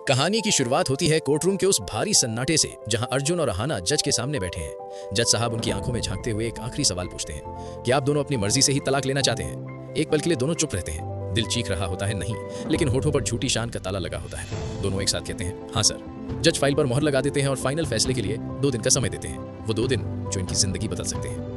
कहानी की शुरुआत होती है कोर्टरूम के उस भारी सन्नाटे से, जहां अर्जुन और अहाना जज के सामने बैठे हैं। जज साहब उनकी आंखों में झांकते हुए एक आखिरी सवाल पूछते हैं कि आप दोनों अपनी मर्जी से ही तलाक लेना चाहते हैं। एक पल के लिए दोनों चुप रहते हैं। दिल चीख रहा होता है नहीं, लेकिन होठों पर झूठी शान का ताला लगा होता है। दोनों एक साथ कहते हैं हाँ सर। जज फाइल पर मोहर लगा देते हैं और फाइनल फैसले के लिए 2 दिन का समय देते हैं। वो 2 दिन जो इनकी जिंदगी बदल सकते हैं।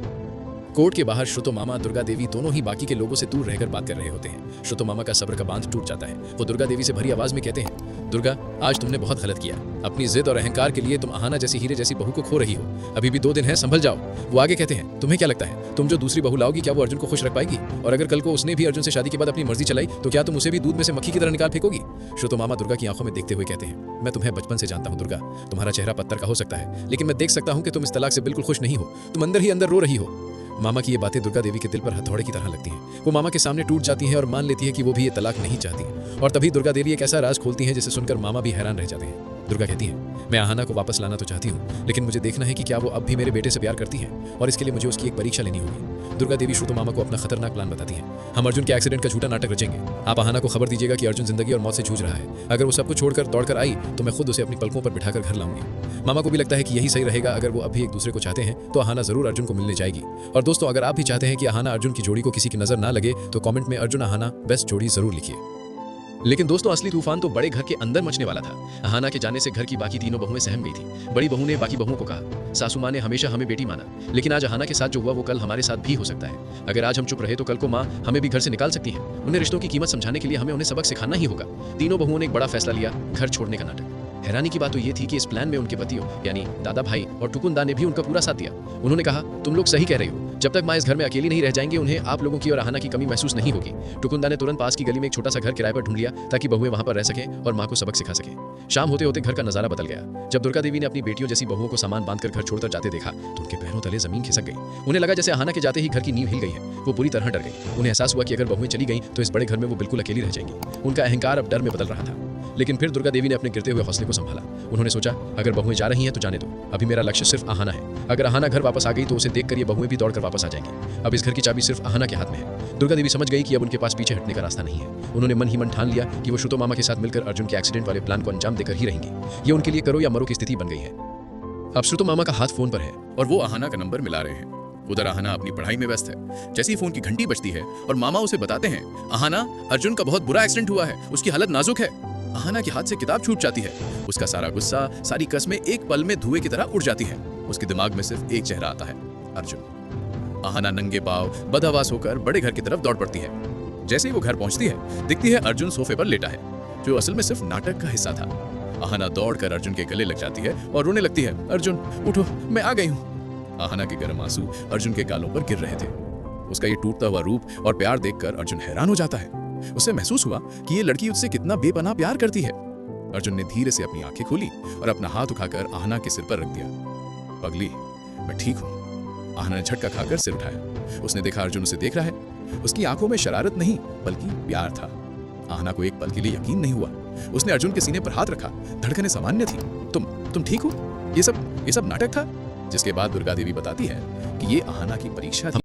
कोर्ट के बाहर श्रुतो मामा दुर्गा देवी दोनों ही बाकी के लोगों से दूर रहकर बात कर रहे होते हैं। श्रुतो मामा का सब्र का बांध टूट जाता है। वो दुर्गा देवी से भरी आवाज में कहते हैं, दुर्गा आज तुमने बहुत गलत किया। अपनी जिद और अहंकार के लिए तुम अहाना जैसी हीरे जैसी बहू को खो रही हो। अभी भी 2 दिन है, संभल जाओ। वो आगे कहते हैं, तुम्हें क्या लगता है तुम जो दूसरी बहू लाओगी क्या वो अर्जुन को खुश रख पाएगी? और अगर कल को उसने भी अर्जुन से शादी के बाद अपनी मर्जी चलाई तो क्या तुम उसे भी दूध में से मक्खी की तरह निकाल फेंकोगी? श्रुतो मामा दुर्गा की आंखों में देखते हुए कहते हैं, मैं तुम्हें बचपन से जानता हूँ दुर्गा। तुम्हारा चेहरा पत्थर का हो सकता है, लेकिन मैं देख सकता हूँ कि तुम इस तलाक से बिल्कुल खुश नहीं हो। तुम अंदर ही अंदर रो रही हो। मामा की ये बातें दुर्गा देवी के दिल पर हथौड़े की तरह लगती हैं। वो मामा के सामने टूट जाती हैं और मान लेती है कि वो भी ये तलाक नहीं चाहती। और तभी दुर्गा देवी एक ऐसा राज खोलती हैं जिसे सुनकर मामा भी हैरान रह जाते हैं। दुर्गा कहती है, मैं अहाना को वापस लाना तो चाहती हूँ, लेकिन मुझे देखना है कि क्या वो अब भी मेरे बेटे से प्यार करती है, और इसके लिए मुझे उसकी एक परीक्षा लेनी होगी। दुर्गा देवी श्रुतो मामा को अपना खतरनाक प्लान बताती है। हम अर्जुन के एक्सीडेंट का झूठा नाटक रचेंगे। आप अहाना को खबर दीजिएगा कि अर्जुन जिंदगी और मौत से जूझ रहा है। अगर वो सब कुछ छोड़कर दौड़कर आई तो मैं खुद उसे अपनी पलकों पर बिठाकर घर लाऊंगी। मामा को भी लगता है कि यही सही रहेगा। अगर वो अभी एक दूसरे को चाहते हैं तो अहाना जरूर अर्जुन को मिलने जाएगी। और दोस्तों, अगर आप भी चाहते हैं कि अहाना अर्जुन की जोड़ी को किसी की नजर ना लगे तो कमेंट में अर्जुन अहाना बेस्ट जोड़ी जरूर लिखिए। लेकिन दोस्तों, असली तूफान तो बड़े घर के अंदर मचने वाला था। अहाना के जाने से घर की बाकी तीनों बहुएं सहम गई थी। बड़ी बहू ने बाकी बहुओं को कहा, सासू माँ ने हमेशा हमें बेटी माना, लेकिन आज अहाना के साथ जो हुआ वो कल हमारे साथ भी हो सकता है। अगर आज हम चुप रहे तो कल को माँ हमें भी घर से निकाल सकती है। उन्हें रिश्तों की कीमत समझाने के लिए हमें उन्हें सबक सिखाना ही होगा। तीनों बहुओं ने एक बड़ा फैसला लिया, घर छोड़ने का नाटक। हैरानी की बात तो ये थी कि इस प्लान में उनके पतियों यानी दादा भाई और टुकुंदा ने भी उनका पूरा साथ दिया। उन्होंने कहा, तुम लोग सही कह रहे हो। जब तक माँ इस घर में अकेली नहीं रह जाएंगे उन्हें आप लोगों की और अहाना की कमी महसूस नहीं होगी। टुकुंदा ने तुरंत पास की गली में एक छोटा सा घर किराए पर ढूंढ लिया ताकि बहुएं वहां पर रह सकें और माँ को सबक सिखा सकें। शाम होते होते घर का नजारा बदल गया। जब दुर्गा देवी ने अपनी बेटियों जैसी बहुओं को सामान बांधकर घर छोड़कर जाते देखा तो उनके पैरों तले जमीन खिसक गई। उन्हें लगा जैसे अहाना के जाते ही घर की नींव हिल गई है। वो पूरी तरह डर गई। उन्हें एहसास हुआ कि अगर बहुएं चली गई तो इस बड़े घर में वो बिल्कुल अकेली रह जाएंगी। उनका अहंकार अब डर में बदल रहा था। लेकिन फिर दुर्गा देवी ने अपने गिरते हुए हौसले को संभाला। उन्होंने सोचा, अगर बहुएं जा रही हैं तो जाने दो। अभी मेरा लक्ष्य सिर्फ अहाना है। अगर अहाना घर वापस आ गई तो उसे देखकर ये बहुएं भी दौड़कर वापस आ जाएंगी। अब इस घर की चाबी सिर्फ अहाना के हाथ में है। दुर्गा देवी समझ गई कि अब उनके पास पीछे हटने का रास्ता नहीं है। उन्होंने मन ही मन ठान लिया कि वो श्रुतो मामा के साथ मिलकर अर्जुन के एक्सीडेंट वाले प्लान को अंजाम देकर ही रहेंगी। ये उनके लिए करो या मरो की स्थिति बन गई है। अब श्रुतो मामा का हाथ फोन पर है और वो अहाना का नंबर मिला रहे हैं। उधर अहाना अपनी पढ़ाई में व्यस्त है। जैसे ही फोन की घंटी बजती है और मामा उसे बताते हैं, अहाना अर्जुन का बहुत बुरा एक्सीडेंट हुआ है, उसकी हालत नाजुक है। अहाना के हाथ से किताब छूट जाती है। उसका सारा गुस्सा, सारी कसमें एक पल में धुएं की तरह उड़ जाती है। उसके दिमाग में सिर्फ एक चेहरा आता है, अर्जुन। अहाना नंगे पांव बदहवास होकर बड़े घर की तरफ दौड़ पड़ती है। जैसे ही वो घर पहुंचती है दिखती है अर्जुन सोफे पर लेटा है, जो असल में सिर्फ नाटक का हिस्सा था। अहाना दौड़कर अर्जुन के गले लग जाती है और रोने लगती है, अर्जुन उठो, मैं आ गई हूँ। अहाना के गर्म आंसू अर्जुन के गालों पर गिर रहे थे। उसका ये टूटता हुआ रूप और प्यार देखकर अर्जुन हैरान हो जाता है। उसे महसूस हुआ कि ये लड़की उससे कितना बेपनाह प्यार करती है। अर्जुन ने धीरे से अपनी आंखें खोली और अपना हाथ उठाकर अहाना के सिर पर रख दिया। पगली, मैं ठीक हूँ। अहाना ने झटका खाकर सिर उठाया। उसने देखा अर्जुन उसे देख रहा है। उसकी आंखों में शरारत नहीं बल्कि प्यार था। अहाना को एक पल के लिए यकीन नहीं हुआ। उसने अर्जुन के सीने पर हाथ रखा। धड़कनें सामान्य थी। तुम ठीक हो? ये सब नाटक था। जिसके बाद दुर्गा देवी बताती है कि ये अहाना की परीक्षा थी।